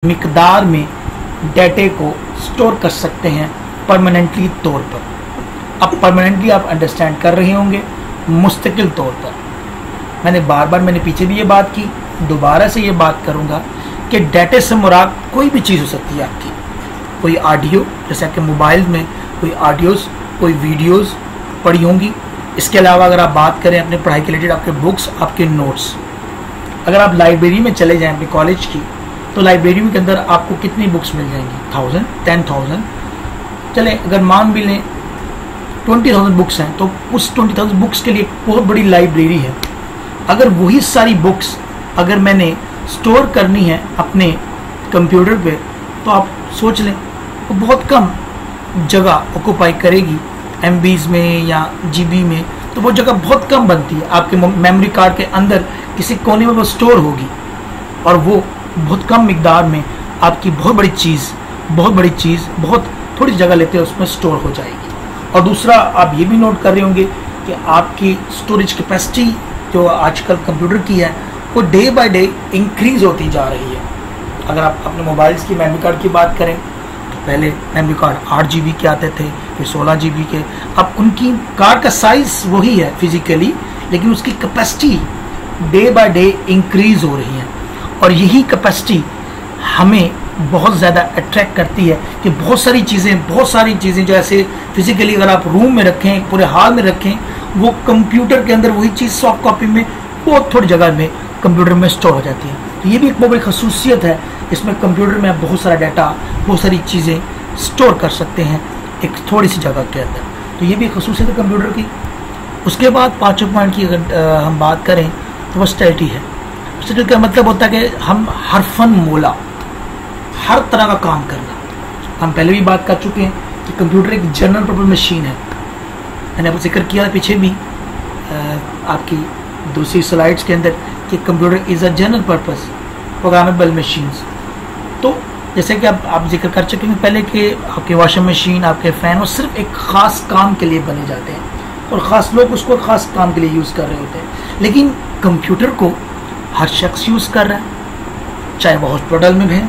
मिकदार में डेटे को स्टोर कर सकते हैं परमानेंटली तौर पर। अब परमानेंटली आप अंडरस्टैंड कर रहे होंगे, मुस्तकिल तौर पर। मैंने पीछे भी ये बात की, दोबारा से ये बात करूँगा कि डेटे से मुराद कोई भी चीज़ हो सकती है आपकी। कोई ऑडियो, जैसे आपके मोबाइल में कोई ऑडियोज़, कोई वीडियोज़ पड़ी होंगी। इसके अलावा अगर आप बात करें अपने पढ़ाई के रिलेटेड, आपके बुक्स, आपके नोट्स। अगर आप लाइब्रेरी में चले जाएँ अपने कॉलेज की, तो लाइब्रेरी के अंदर आपको कितनी बुक्स मिल जाएंगी? 1000, 10,000। चले अगर मान भी लें 20,000 बुक्स हैं, तो उस 20,000 बुक्स के लिए बहुत बड़ी लाइब्रेरी है। अगर वही सारी बुक्स अगर मैंने स्टोर करनी है अपने कंप्यूटर पे, तो आप सोच लें वो बहुत कम जगह ऑक्यूपाई करेगी, MBs में या GB में। तो वो जगह बहुत कम बनती है। आपके मेमोरी कार्ड के अंदर किसी कोने में वो स्टोर होगी और वो बहुत कम मिकदार में आपकी बहुत बड़ी चीज़ बहुत थोड़ी जगह लेते हैं उसमें स्टोर हो जाएगी। और दूसरा, आप ये भी नोट कर रहे होंगे कि आपकी स्टोरेज कैपेसिटी जो आजकल कंप्यूटर की है, वो डे बाय डे इंक्रीज़ होती जा रही है। अगर आप अपने मोबाइल्स की मेमोरी कार्ड की बात करें, तो पहले मेमोरी कार्ड 8 GB के आते थे, फिर 16 GB के। अब उनकी कार्ड का साइज़ वही है फिजिकली, लेकिन उसकी capacity day by day increase हो रही है। और यही कैपेसिटी हमें बहुत ज़्यादा अट्रैक्ट करती है कि बहुत सारी चीज़ें जो ऐसे फिजिकली अगर आप रूम में रखें, पूरे हॉल में रखें, वो कंप्यूटर के अंदर वही चीज़ सॉफ्ट कॉपी में बहुत थोड़ी जगह में कंप्यूटर में स्टोर हो जाती है। तो ये भी एक बहुत बड़ी खसूसियत है। इसमें कंप्यूटर में आप बहुत सारा डाटा, बहुत सारी चीज़ें स्टोर कर सकते हैं एक थोड़ी सी जगह के अंदर। तो ये भी खसूसियत है कंप्यूटर की। उसके बाद 5वें पॉइंट की अगर हम बात करें तो वर्सटैलिटी है। वर्सटैलिटी का मतलब होता है कि हम हरफन मोला, हर तरह का काम करना। हम पहले भी बात कर चुके हैं कि कंप्यूटर एक जनरल पर्पस मशीन है। मैंने आपको जिक्र किया पीछे भी आपकी दूसरी स्लाइड्स के अंदर कि computer is a general purpose programmable machines. तो जैसे कि आप जिक्र कर चुके हैं पहले कि आपके वॉशिंग मशीन, आपके फ़ैन, वो सिर्फ एक ख़ास काम के लिए बने जाते हैं और ख़ास लोग उसको ख़ास काम के लिए यूज़ कर रहे होते हैं। लेकिन कंप्यूटर को हर शख्स यूज़ कर रहा है, चाहे वो हॉस्पिटल में है,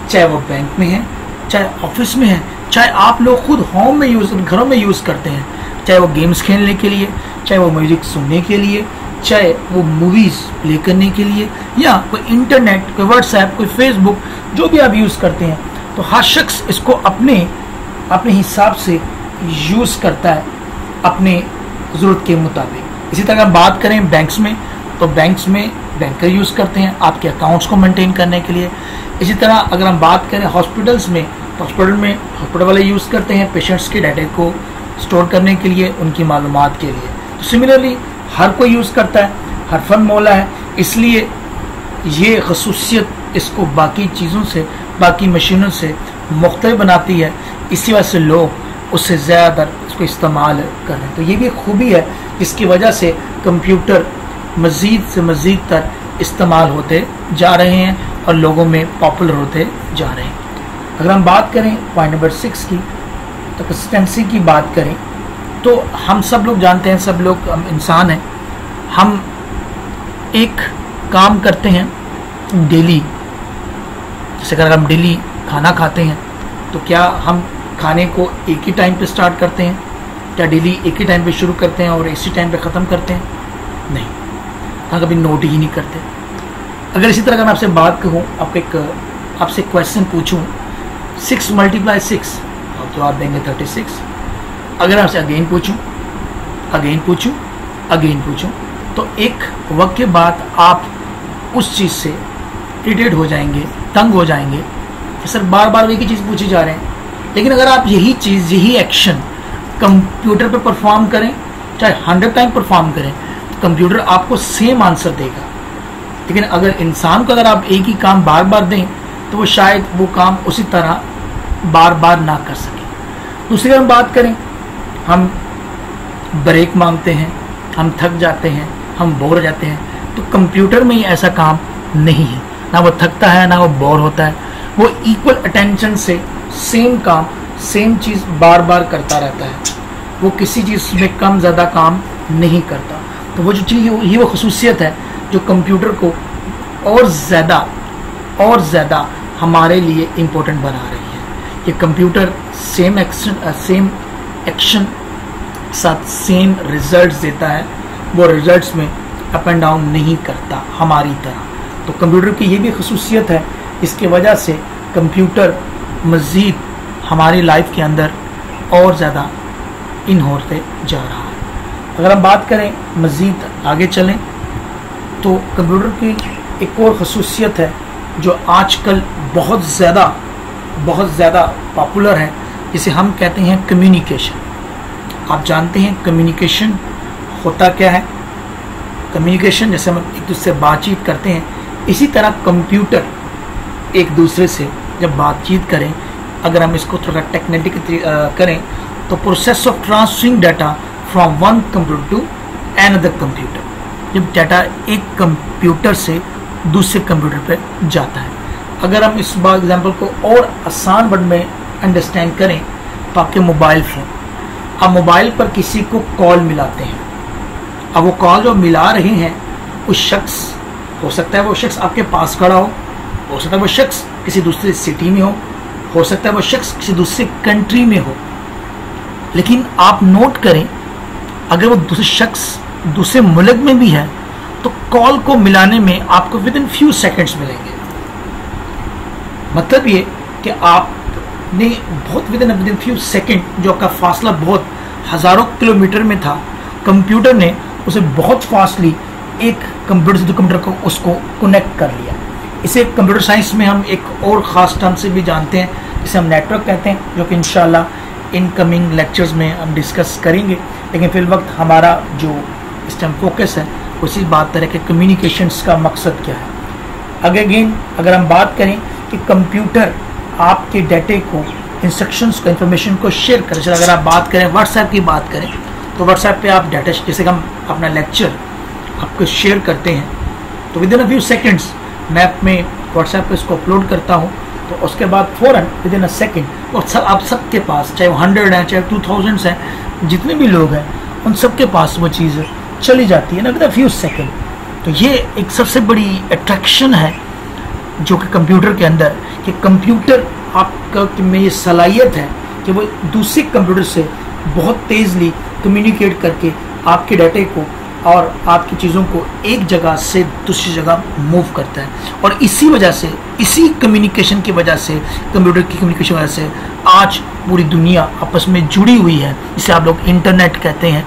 चाहे वो बैंक में है, चाहे ऑफिस में है, चाहे आप लोग खुद होम में घरों में यूज़ करते हैं, चाहे वो गेम्स खेलने के लिए, चाहे वो म्यूज़िक सुनने के लिए, चाहे वो मूवीज़ प्ले करने के लिए, या कोई इंटरनेट, कोई व्हाट्सएप, कोई फेसबुक, जो भी आप यूज़ करते हैं। तो हर शख्स इसको अपने हिसाब से यूज़ करता है अपने ज़रूरत के मुताबिक। इसी तरह हम बात करें बैंक्स में, तो बैंक्स में बैंकर यूज़ करते हैं आपके अकाउंट्स को मेंटेन करने के लिए। इसी तरह अगर हम बात करें हॉस्पिटल्स में, तो हॉस्पिटल वाले यूज़ करते हैं पेशेंट्स के डाटा को स्टोर करने के लिए, उनकी मालूमात के लिए। तो सिमिलरली हर कोई यूज़ करता है, हर फन मौला है। इसलिए ये खसूसियत इसको बाकी चीज़ों से, बाकी मशीनों से मुख्तलिफ बनाती है। इसी वजह से लोग उससे ज़्यादा इसको इस्तेमाल कर रहे हैं। तो ये भी खूबी है जिसकी वजह से कंप्यूटर मज़ीद से मज़ीद तर इस्तेमाल होते जा रहे हैं और लोगों में पॉपुलर होते जा रहे हैं। अगर हम बात करें पॉइंट नंबर 6 की, तो कंसिस्टेंसी की बात करें, तो हम सब लोग जानते हैं, सब लोग हम इंसान हैं, हम एक काम करते हैं डेली। जैसे अगर हम डेली खाना खाते हैं, तो क्या हम खाने को एक ही टाइम पे स्टार्ट करते हैं? क्या डेली एक ही टाइम पे शुरू करते हैं और इसी टाइम पे ख़त्म करते हैं? नहीं, हम कभी नोट ही नहीं करते। अगर इसी तरह का मैं आपसे बात कहूँ, आपसे क्वेश्चन पूछूँ 6 × 6, आप जवाब देंगे 36। अगर आपसे अगेन पूछूं, तो एक वक्त के बाद आप उस चीज़ से इरिटेट हो जाएंगे, तंग हो जाएंगे कि सर बार बार एक ही चीज़ पूछी जा रहे हैं। लेकिन अगर आप यही एक्शन कंप्यूटर पे परफॉर्म करें, चाहे 100 टाइम परफॉर्म करें, तो कंप्यूटर आपको सेम आंसर देगा। लेकिन अगर इंसान को अगर आप एक ही काम बार बार दें, तो वो शायद वो काम उसी तरह बार बार ना कर सके। दूसरी हम बात करें, हम ब्रेक मांगते हैं, हम थक जाते हैं, हम बोर हो जाते हैं, तो कंप्यूटर में ही ऐसा काम नहीं है। ना वो थकता है, ना वो बोर होता है। वो इक्वल अटेंशन से सेम काम, सेम चीज़ बार बार करता रहता है। वो किसी चीज़ में कम ज़्यादा काम नहीं करता। तो वो जो चीज़, ये वो खसूसियत है जो कंप्यूटर को और ज़्यादा हमारे लिए इम्पोर्टेंट बना रही है। ये कंप्यूटर सेम एक्शन साथ सेम रिजल्ट्स देता है, वो रिजल्ट्स में अप एंड डाउन नहीं करता हमारी तरह। तो कंप्यूटर की ये भी खसूसियत है, इसके वजह से कंप्यूटर मज़ीद हमारी लाइफ के अंदर और ज़्यादा इन होते जा रहा है। अगर हम बात करें मज़ीद आगे चलें तो कंप्यूटर की एक और खसूसियत है जो आजकल बहुत ज़्यादा पॉपुलर है, जिसे हम कहते हैं कम्युनिकेशन। आप जानते हैं कम्युनिकेशन होता क्या है? कम्युनिकेशन जैसे हम एक दूसरे से बातचीत करते हैं, इसी तरह कंप्यूटर एक दूसरे से जब बातचीत करें, अगर हम इसको थोड़ा टेक्निकली करें तो process of transferring data from one computer to another computer, जब डाटा एक कंप्यूटर से दूसरे कंप्यूटर पर जाता है। अगर हम इस बात एग्जाम्पल को और आसान वर्ड में अंडरस्टैंड करें तो आपके मोबाइल फ़ोन, आप मोबाइल पर किसी को कॉल मिलाते हैं। अब वो कॉल जो मिला रहे हैं उस शख्स, हो सकता है वो शख्स आपके पास खड़ा हो सकता है वो शख्स किसी दूसरी सिटी में हो सकता है वो शख्स किसी दूसरे कंट्री में हो, लेकिन आप नोट करें अगर वो दूसरे शख्स दूसरे मुल्क में भी है तो कॉल को मिलाने में आपको विद इन फ्यू सेकेंड्स मिलेंगे। मतलब ये कि आपने बहुत विद इन फ्यू सेकेंड, जो आपका फासला बहुत हज़ारों किलोमीटर में था, कंप्यूटर ने उसे बहुत फास्टली एक कंप्यूटर से दूसरे कंप्यूटर को उसको कनेक्ट कर लिया। इसे कंप्यूटर साइंस में हम एक और ख़ास टर्म से भी जानते हैं, जिसे हम नेटवर्क कहते हैं, जो कि इंशाल्लाह इनकमिंग लेक्चर्स में हम डिस्कस करेंगे। लेकिन फिर वक्त हमारा जो इस टाइम फोकस है उसी बात तरह के कम्युनिकेशंस का मकसद क्या है। अगेन अगर हम बात करें कि कंप्यूटर आपके डाटे को, इंस्ट्रक्शंस को, इंफॉर्मेशन को शेयर कर, अगर आप बात करें व्हाट्सएप की बात करें तो व्हाट्सएप पे आप डाटा, जैसे हम अपना लेक्चर आपको शेयर करते हैं तो with in a few seconds मैं अपने व्हाट्सएप पे इसको अपलोड करता हूँ, तो उसके बाद फ़ौरन विद इन अ सेकेंड वो सब आप सबके पास, चाहे वो 100 हैं, चाहे 2000 हैं, जितने भी लोग हैं उन सबके पास वो चीज़ चली जाती है ना विद अ फ्यू सेकेंड। तो ये एक सबसे बड़ी अट्रैक्शन है जो कि कंप्यूटर के अंदर, कि कंप्यूटर आपका में ये सलाहियत है कि वो दूसरे कंप्यूटर से बहुत तेज़ली कम्युनिकेट करके आपके डाटे को और आपकी चीज़ों को एक जगह से दूसरी जगह मूव करता है। और इसी वजह से, इसी कम्युनिकेशन की वजह से, कंप्यूटर की कम्युनिकेशन की वजह से आज पूरी दुनिया आपस में जुड़ी हुई है, जिसे आप लोग इंटरनेट कहते हैं,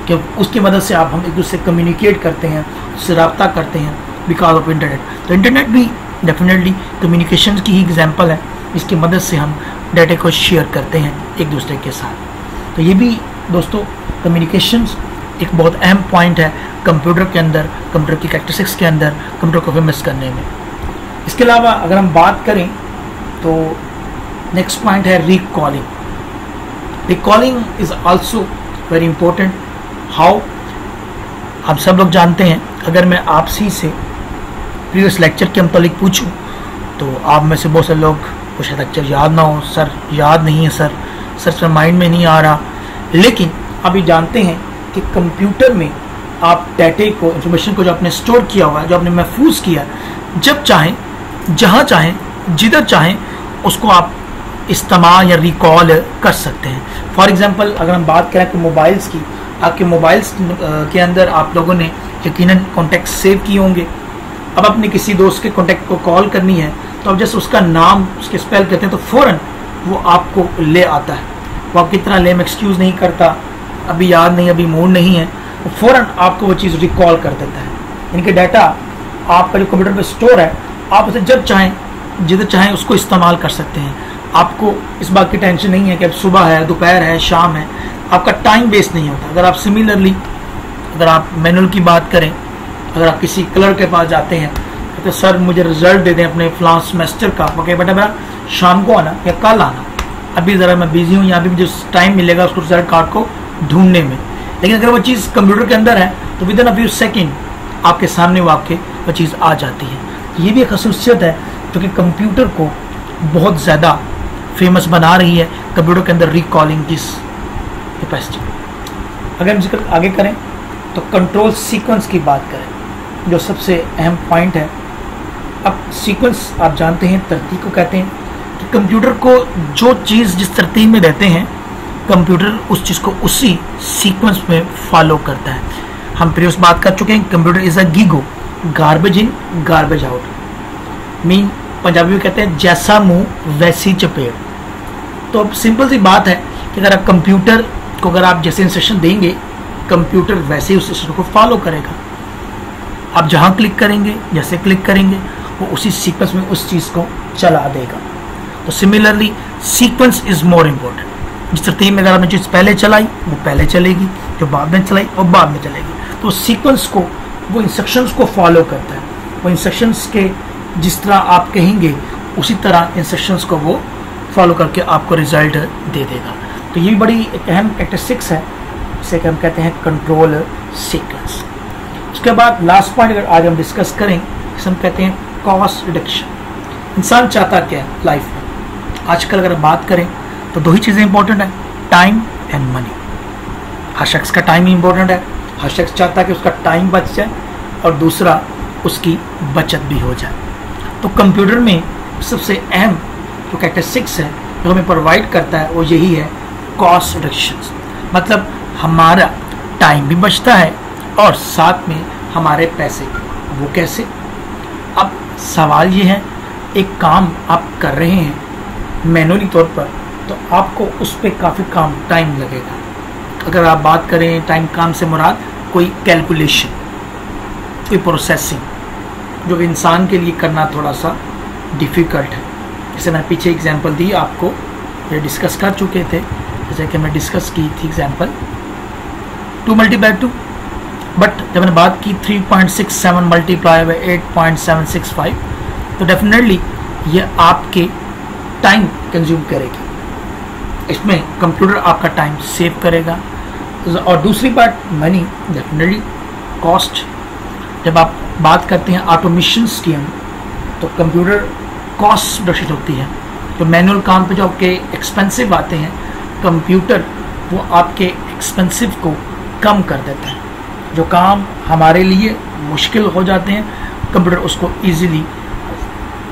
कि उसकी मदद से हम एक दूसरे से कम्युनिकेट करते हैं, उससे रब्ता करते हैं बिकॉज ऑफ इंटरनेट। तो इंटरनेट भी डेफिनेटली कम्युनिकेशन की ही एग्जाम्पल है, इसकी मदद से हम डाटे को शेयर करते हैं एक दूसरे के साथ। तो ये भी दोस्तों कम्युनिकेशंस एक बहुत अहम पॉइंट है कंप्यूटर के अंदर, कंप्यूटर की कैरेक्टरिस्टिक्स के अंदर, कंप्यूटर को फेमस करने में। इसके अलावा अगर हम बात करें तो नेक्स्ट पॉइंट है recalling. Recalling is also very important. How? आप सब लोग जानते हैं, अगर मैं आपसी से प्रीवियस लेक्चर के मुतालिक पूछूं तो आप में से बहुत से लोग को शायद लेक्चर याद ना हो, सर याद नहीं है, सर माइंड में नहीं आ रहा। लेकिन आप ये जानते हैं कि कंप्यूटर में आप डाटे को, इंफॉर्मेशन को जो आपने स्टोर किया हुआ है, जो आपने महफूज किया, जब चाहें, जहाँ चाहें, जिधर चाहें उसको आप इस्तेमाल या रिकॉल कर सकते हैं। फॉर एग्जांपल अगर हम बात करें कि मोबाइल्स की, आपके मोबाइल्स के अंदर आप लोगों ने यकीनन कॉन्टैक्ट सेव किए होंगे। अब अपने किसी दोस्त के कॉन्टैक्ट को कॉल करनी है तो अब जैसे उसका नाम उसके स्पेल करते हैं तो फ़ौरन वो आपको ले आता है। वो आपकी तरह लेम एक्सक्यूज़ नहीं करता, अभी याद नहीं, अभी मूड नहीं है, तो फ़ौरन आपको वो चीज़ रिकॉल कर देता है। इनके डाटा आपका जो कंप्यूटर पे स्टोर है, आप उसे जब चाहें, जिधर चाहें उसको इस्तेमाल कर सकते हैं। आपको इस बात की टेंशन नहीं है कि अब सुबह है, दोपहर है, शाम है, आपका टाइम वेस्ट नहीं होता। अगर आप सिमिलरली अगर आप मैनुअल की बात करें, अगर आप किसी क्लर्क के पास जाते हैं तो सर मुझे रिजल्ट दे दें अपने फ्लां सेमेस्टर का, वो कहे बेटा मेरा शाम को आना या कल आना, अभी ज़रा मैं बिजी हूँ, यहाँ भी मुझे टाइम मिलेगा उसको रिजल्ट कार्ड को ढूंढने में। लेकिन अगर वो चीज़ कंप्यूटर के अंदर है तो with in a few second आपके सामने वो चीज़ आ जाती है। ये भी एक खसूसियत है जो कि कंप्यूटर को बहुत ज़्यादा फेमस बना रही है, कंप्यूटर के अंदर रिकॉलिंग की कैपेसिटी। अगर हम जिक्र आगे करें तो कंट्रोल सीक्वेंस की बात करें, जो सबसे अहम पॉइंट है अब सीक्वेंस आप जानते हैं तरतीब को कहते हैं कि कंप्यूटर को जो चीज़ जिस तरतीब में रहते हैं कंप्यूटर उस चीज़ को उसी सीक्वेंस में फॉलो करता है। हम प्रीवियस बात कर चुके हैं, computer is a GIGO, garbage in garbage out. Mean Punjabi में कहते हैं जैसा मुंह वैसी चपेट। तो अब सिंपल सी बात है कि अगर आप कंप्यूटर को अगर आप जैसे इंस्ट्रक्शन देंगे कंप्यूटर वैसे ही उस इंस्ट्रक्शन को फॉलो करेगा। आप जहाँ क्लिक करेंगे जैसे क्लिक करेंगे वो उसी सीक्वेंस में उस चीज़ को चला देगा। तो similarly sequence is more important. जिस तरतीब में अगर आपने चीज़ पहले चलाई वो पहले चलेगी, जो बाद में चलाई वो बाद में चलेगी। तो सीक्वेंस को वो इंस्ट्रक्शंस को फॉलो करता है, वो इंस्ट्रक्शंस के जिस तरह आप कहेंगे उसी तरह इंस्ट्रक्शंस को वो फॉलो करके आपको रिजल्ट दे देगा। तो ये बड़ी एक अहम कैरेक्टरिस्टिक्स है, इसे हम कहते हैं कंट्रोल सीक्वेंस। उसके बाद लास्ट पॉइंट अगर आज हम डिस्कस करें इसे हम कहते हैं कॉस्ट रिडक्शन। इंसान चाहता क्या है लाइफ में? आजकल अगर बात करें तो दो ही चीज़ें इंपॉर्टेंट है, टाइम एंड मनी। हर शख्स का टाइम इंपॉर्टेंट है, हर शख्स चाहता है कि उसका टाइम बच जाए और दूसरा उसकी बचत भी हो जाए। तो कंप्यूटर में सबसे अहम जो कैरेक्टरिस्टिक्स है जो हमें प्रोवाइड करता है वो यही है कॉस्ट रिडक्शन। मतलब हमारा टाइम भी बचता है और साथ में हमारे पैसे। वो कैसे? अब सवाल ये है, एक काम आप कर रहे हैं मैनुअली तौर पर तो आपको उस पर काफ़ी काम टाइम लगेगा। अगर आप बात करें टाइम काम से मुराद कोई कैलकुलेशन, कोई प्रोसेसिंग जो इंसान के लिए करना थोड़ा सा डिफ़िकल्ट है। जैसे मैंने पीछे एग्जांपल दी आपको, ये डिस्कस कर चुके थे, जैसे कि मैं डिस्कस की थी एग्जांपल 2 × 2, बट जब मैंने बात की 3.67 मल्टीप्लाई बाई 8.765 तो डेफिनेटली ये आपके टाइम कंज्यूम करेगी। इसमें कंप्यूटर आपका टाइम सेव करेगा। और दूसरी बात मनी, डेफिनेटली कॉस्ट। जब आप बात करते हैं ऑटोमेशंस की हम तो कंप्यूटर कॉस्ट रिडक्शन होती है। तो मैनुअल काम पे जो आपके एक्सपेंसिव आते हैं कंप्यूटर वो आपके एक्सपेंसिव को कम कर देता है। जो काम हमारे लिए मुश्किल हो जाते हैं कंप्यूटर उसको इजीली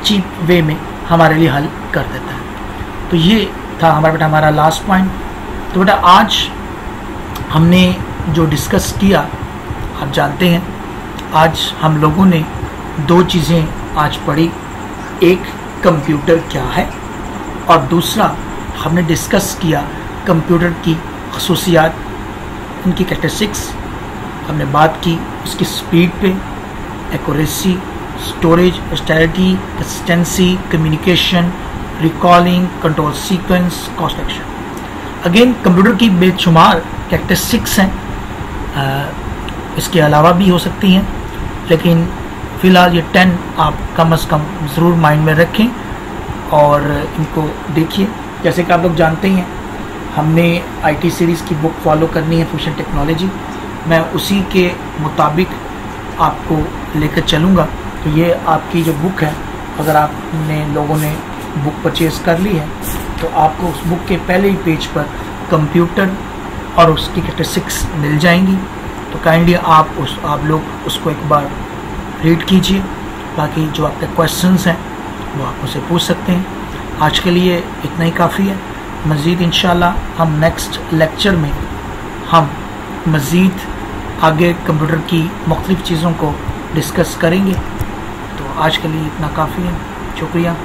चीप वे में हमारे लिए हल कर देता है। तो ये था हमारा लास्ट पॉइंट। तो बेटा आज हमने जो डिस्कस किया आप जानते हैं, आज हम लोगों ने दो चीज़ें आज पढ़ी। एक कंप्यूटर क्या है और दूसरा हमने डिस्कस किया कंप्यूटर की खसूसियात, उनकी कैरेक्टरिस्टिक्स। हमने बात की उसकी स्पीड पे, accuracy, storage, stability, consistency, communication, recalling, control sequence, cost reduction. Again computer की बेशुमार कैरेक्टरिस्टिक्स हैं, इसके अलावा भी हो सकती हैं, लेकिन फ़िलहाल ये 10 आप कम से कम ज़रूर माइंड में रखें और इनको देखिए। जैसे कि आप लोग जानते हैं हमने IT सीरीज़ की बुक फॉलो करनी है फ्यूजन टेक्नोलॉजी, मैं उसी के मुताबिक आपको लेकर चलूँगा। तो ये आपकी जो बुक है, अगर आपने लोगों ने बुक परचेज़ कर ली है तो आपको उस बुक के पहले ही पेज पर कंप्यूटर और उसकी कैरेक्टरिस्टिक्स मिल जाएंगी। तो काइंडली आप लोग उसको एक बार रीड कीजिए। बाकी जो आपके क्वेश्चंस हैं वो आप मुझसे पूछ सकते हैं। आज के लिए इतना ही काफ़ी है। मज़ीद इंशाल्लाह हम नेक्स्ट लेक्चर में हम मज़ीद आगे कंप्यूटर की मुख्तलिफ़ चीज़ों को डिस्कस करेंगे। तो आज के लिए इतना काफ़ी है। शुक्रिया।